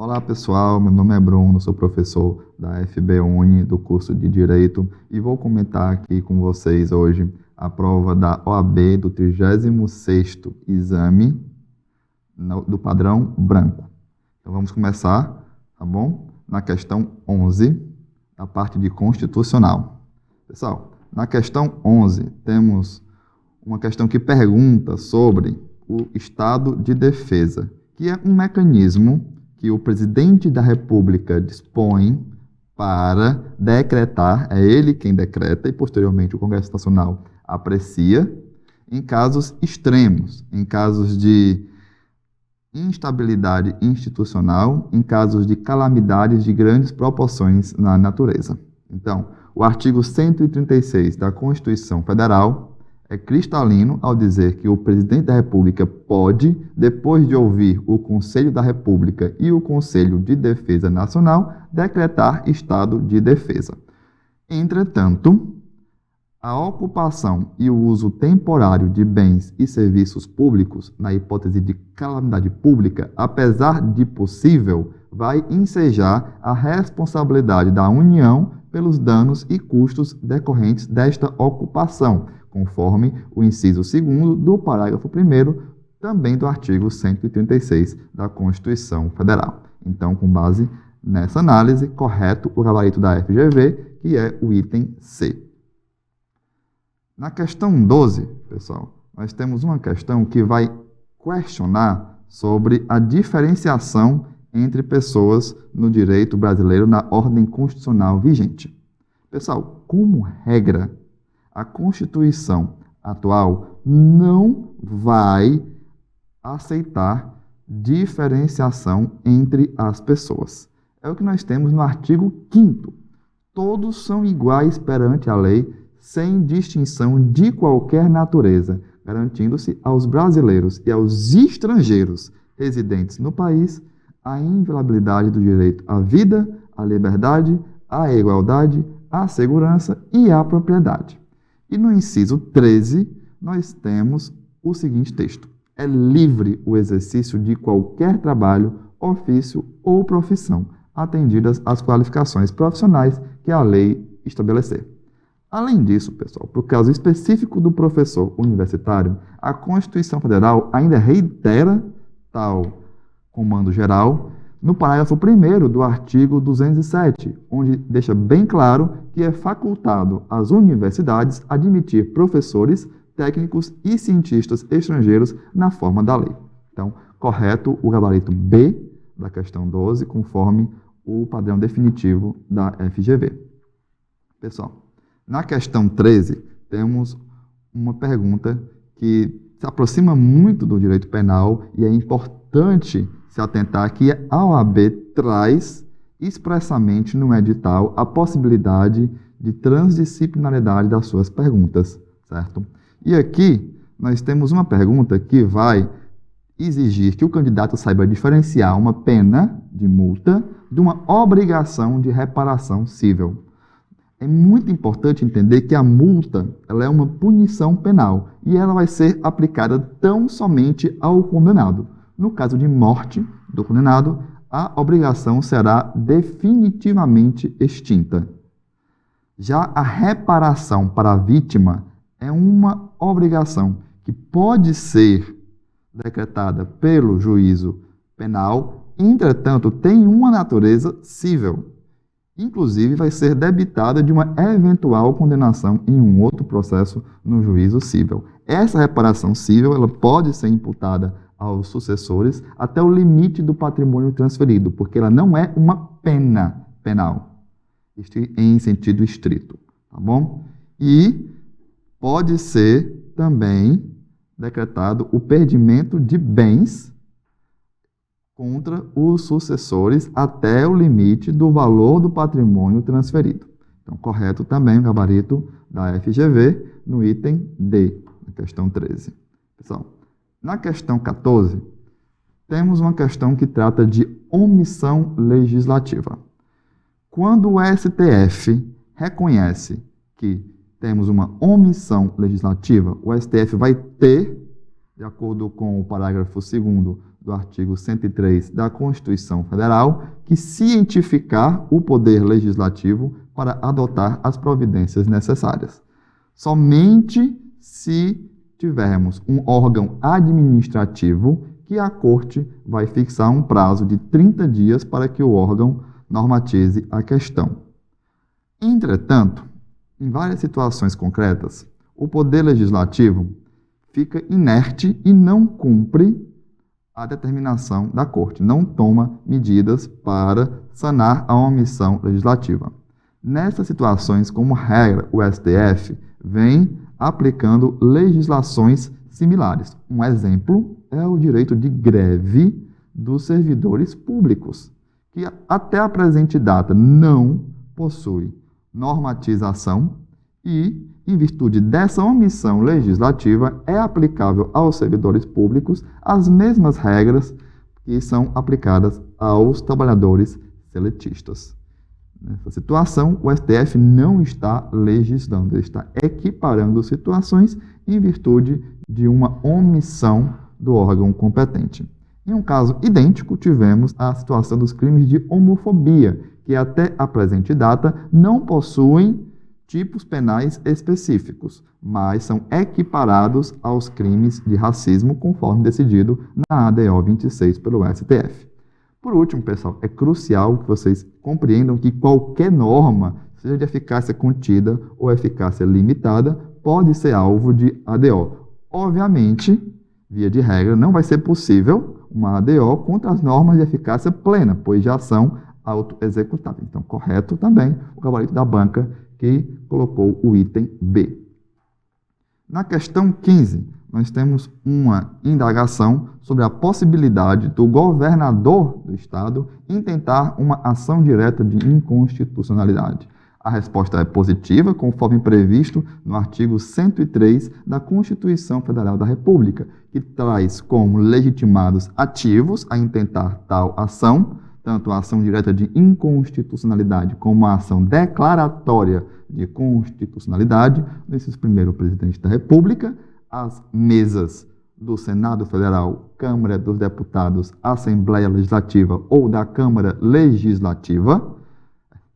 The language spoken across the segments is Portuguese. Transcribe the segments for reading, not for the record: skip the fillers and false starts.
Olá pessoal, meu nome é Bruno, sou professor da FB-Uni do curso de Direito e vou comentar aqui com vocês hoje a prova da OAB do 36º exame do padrão branco. Então vamos começar, tá bom? Na questão 11, a parte de constitucional. Pessoal, na questão 11 temos uma questão que pergunta sobre o estado de defesa, que é um mecanismo que o presidente da República dispõe para decretar, é ele quem decreta e posteriormente o Congresso Nacional aprecia, em casos extremos, em casos de instabilidade institucional, em casos de calamidades de grandes proporções na natureza. Então, o artigo 136 da Constituição Federal é cristalino ao dizer que o presidente da República pode, depois de ouvir o Conselho da República e o Conselho de Defesa Nacional, decretar estado de defesa. Entretanto, a ocupação e o uso temporário de bens e serviços públicos, na hipótese de calamidade pública, apesar de possível, vai ensejar a responsabilidade da União pelos danos e custos decorrentes desta ocupação, conforme o inciso 2º do parágrafo 1º, também do artigo 136 da Constituição Federal. Então, com base nessa análise, correto o gabarito da FGV, que é o item C. Na questão 12, pessoal, nós temos uma questão que vai questionar sobre a diferenciação entre pessoas no direito brasileiro na ordem constitucional vigente. Pessoal, como regra, a Constituição atual não vai aceitar diferenciação entre as pessoas. É o que nós temos no artigo 5º. Todos são iguais perante a lei, sem distinção de qualquer natureza, garantindo-se aos brasileiros e aos estrangeiros residentes no país a inviolabilidade do direito à vida, à liberdade, à igualdade, à segurança e à propriedade. E no inciso 13, nós temos o seguinte texto: é livre o exercício de qualquer trabalho, ofício ou profissão, atendidas as qualificações profissionais que a lei estabelecer. Além disso, pessoal, para o caso específico do professor universitário, a Constituição Federal ainda reitera tal comando geral no parágrafo 1º do artigo 207, onde deixa bem claro que é facultado às universidades admitir professores, técnicos e cientistas estrangeiros na forma da lei. Então, correto o gabarito B da questão 12, conforme o padrão definitivo da FGV. Pessoal, na questão 13, temos uma pergunta que se aproxima muito do direito penal e é importante se atentar que a OAB traz expressamente no edital a possibilidade de transdisciplinaridade das suas perguntas, certo? E aqui nós temos uma pergunta que vai exigir que o candidato saiba diferenciar uma pena de multa de uma obrigação de reparação cível. É muito importante entender que a multa ela é uma punição penal e ela vai ser aplicada tão somente ao condenado. No caso de morte do condenado, a obrigação será definitivamente extinta. Já a reparação para a vítima é uma obrigação que pode ser decretada pelo juízo penal, entretanto, tem uma natureza cível. Inclusive, vai ser debitada de uma eventual condenação em um outro processo no juízo cível. Essa reparação cível ela pode ser imputada aos sucessores até o limite do patrimônio transferido, porque ela não é uma pena penal, em sentido estrito, tá bom? E pode ser também decretado o perdimento de bens contra os sucessores até o limite do valor do patrimônio transferido. Então, correto também o gabarito da FGV no item D, na questão 13. Pessoal, na questão 14, temos uma questão que trata de omissão legislativa. Quando o STF reconhece que temos uma omissão legislativa, o STF vai ter, de acordo com o parágrafo 2º do artigo 103 da Constituição Federal, que cientificar o poder legislativo para adotar as providências necessárias. Somente se tivermos um órgão administrativo que a Corte vai fixar um prazo de 30 dias para que o órgão normatize a questão. Entretanto, em várias situações concretas, o Poder Legislativo fica inerte e não cumpre a determinação da Corte, não toma medidas para sanar a omissão legislativa. Nessas situações, como regra, o STF vem aplicando legislações similares. Um exemplo é o direito de greve dos servidores públicos, que até a presente data não possui normatização e, em virtude dessa omissão legislativa, é aplicável aos servidores públicos as mesmas regras que são aplicadas aos trabalhadores seletistas. Nessa situação, o STF não está legislando, ele está equiparando situações em virtude de uma omissão do órgão competente. Em um caso idêntico, tivemos a situação dos crimes de homofobia, que até a presente data não possuem tipos penais específicos, mas são equiparados aos crimes de racismo, conforme decidido na ADO 26 pelo STF. Por último, pessoal, é crucial que vocês compreendam que qualquer norma, seja de eficácia contida ou eficácia limitada, pode ser alvo de ADO. Obviamente, via de regra, não vai ser possível uma ADO contra as normas de eficácia plena, pois já são autoexecutáveis. Então, correto também o gabarito da banca que colocou o item B. Na questão 15, nós temos uma indagação sobre a possibilidade do governador do Estado intentar uma ação direta de inconstitucionalidade. A resposta é positiva, conforme previsto no artigo 103 da Constituição Federal da República, que traz como legitimados ativos a intentar tal ação, tanto a ação direta de inconstitucionalidade como a ação declaratória de constitucionalidade, nesses primeiro presidente da República, as mesas do Senado Federal, Câmara dos Deputados, Assembleia Legislativa ou da Câmara Legislativa.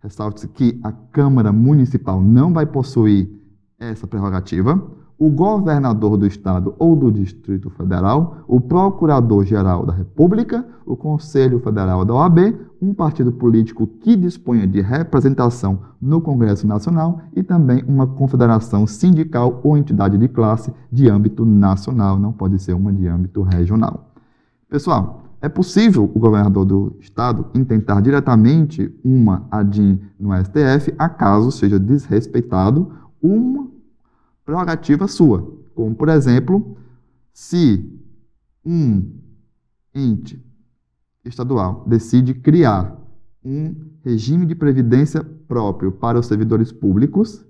Ressalte-se que a Câmara Municipal não vai possuir essa prerrogativa. O governador do Estado ou do Distrito Federal, o Procurador-Geral da República, o Conselho Federal da OAB, um partido político que disponha de representação no Congresso Nacional e também uma confederação sindical ou entidade de classe de âmbito nacional, não pode ser uma de âmbito regional. Pessoal, é possível o governador do Estado intentar diretamente uma ADIM no STF, acaso seja desrespeitado uma prerrogativa sua, como, por exemplo, se um ente estadual decide criar um regime de previdência próprio para os servidores públicos,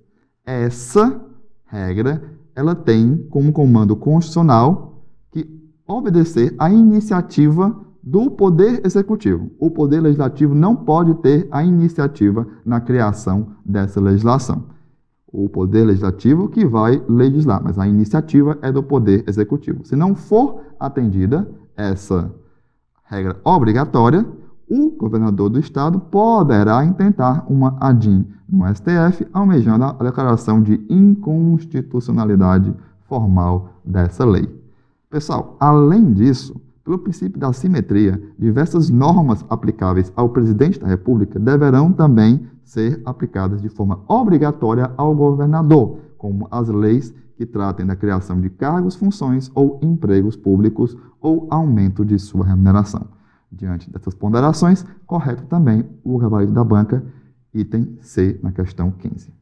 essa regra ela tem como comando constitucional que obedecer à iniciativa do Poder Executivo. O Poder Legislativo não pode ter a iniciativa na criação dessa legislação. O Poder Legislativo que vai legislar, mas a iniciativa é do Poder Executivo. Se não for atendida essa regra obrigatória, o governador do Estado poderá intentar uma ADIM no STF, almejando a declaração de inconstitucionalidade formal dessa lei. Pessoal, além disso, pelo princípio da simetria, diversas normas aplicáveis ao presidente da República deverão também ser aplicadas de forma obrigatória ao governador, como as leis que tratem da criação de cargos, funções ou empregos públicos ou aumento de sua remuneração. Diante dessas ponderações, correto também o gabarito da banca, item C, na questão 15.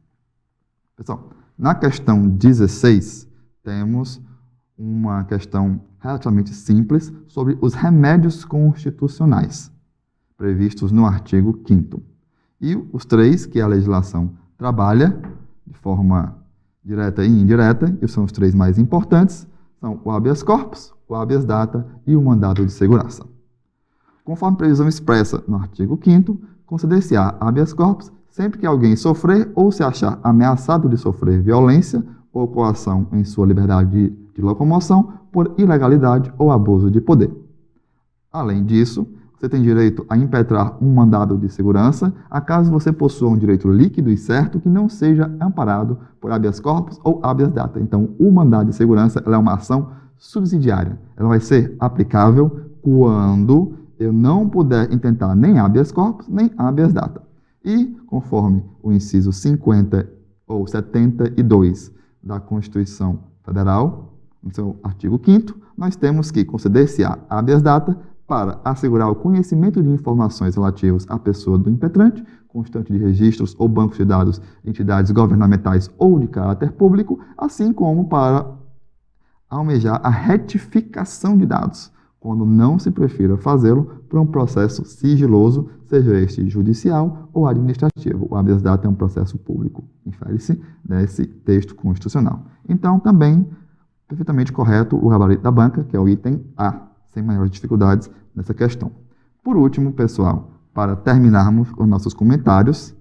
Pessoal, na questão 16, temos uma questão relativamente simples sobre os remédios constitucionais, previstos no artigo 5º. E os três que a legislação trabalha de forma direta e indireta, e são os três mais importantes, são o habeas corpus, o habeas data e o mandado de segurança. Conforme previsão expressa no artigo 5º, conceder-se-á habeas corpus sempre que alguém sofrer ou se achar ameaçado de sofrer violência ou coação em sua liberdade de locomoção por ilegalidade ou abuso de poder. Além disso, você tem direito a impetrar um mandado de segurança, acaso você possua um direito líquido e certo que não seja amparado por habeas corpus ou habeas data. Então, o mandado de segurança é uma ação subsidiária. Ela vai ser aplicável quando eu não puder intentar nem habeas corpus, nem habeas data. E, conforme o inciso 50 ou 72 da Constituição Federal, no seu artigo 5º, nós temos que conceder-se a habeas data para assegurar o conhecimento de informações relativas à pessoa do impetrante, constante de registros ou bancos de dados de entidades governamentais ou de caráter público, assim como para almejar a retificação de dados, quando não se prefira fazê-lo por um processo sigiloso, seja este judicial ou administrativo. O habeas data é um processo público, infere-se desse texto constitucional. Então, também, perfeitamente correto o gabarito da banca, que é o item A, sem maiores dificuldades nessa questão. Por último, pessoal, para terminarmos os nossos comentários,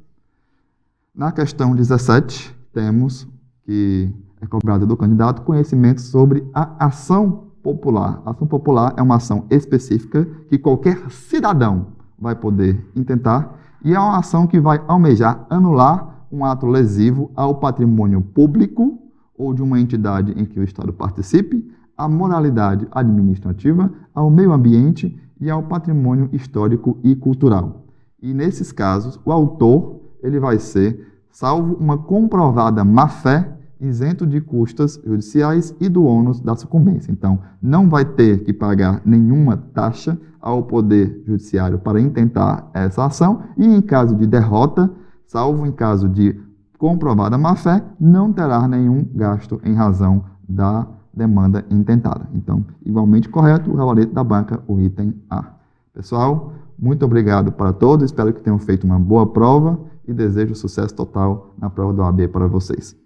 na questão 17, temos que é cobrado do candidato conhecimento sobre a ação popular. A ação popular é uma ação específica que qualquer cidadão vai poder intentar e é uma ação que vai almejar anular um ato lesivo ao patrimônio público ou de uma entidade em que o Estado participe, à moralidade administrativa, ao meio ambiente e ao patrimônio histórico e cultural. E nesses casos, o autor ele vai ser, salvo uma comprovada má-fé, isento de custas judiciais e do ônus da sucumbência. Então, não vai ter que pagar nenhuma taxa ao Poder Judiciário para intentar essa ação e, em caso de derrota, salvo em caso de comprovada má-fé, não terá nenhum gasto em razão da demanda intentada. Então, igualmente correto, o gabarito da banca, o item A. Pessoal, muito obrigado para todos, espero que tenham feito uma boa prova e desejo sucesso total na prova da OAB para vocês.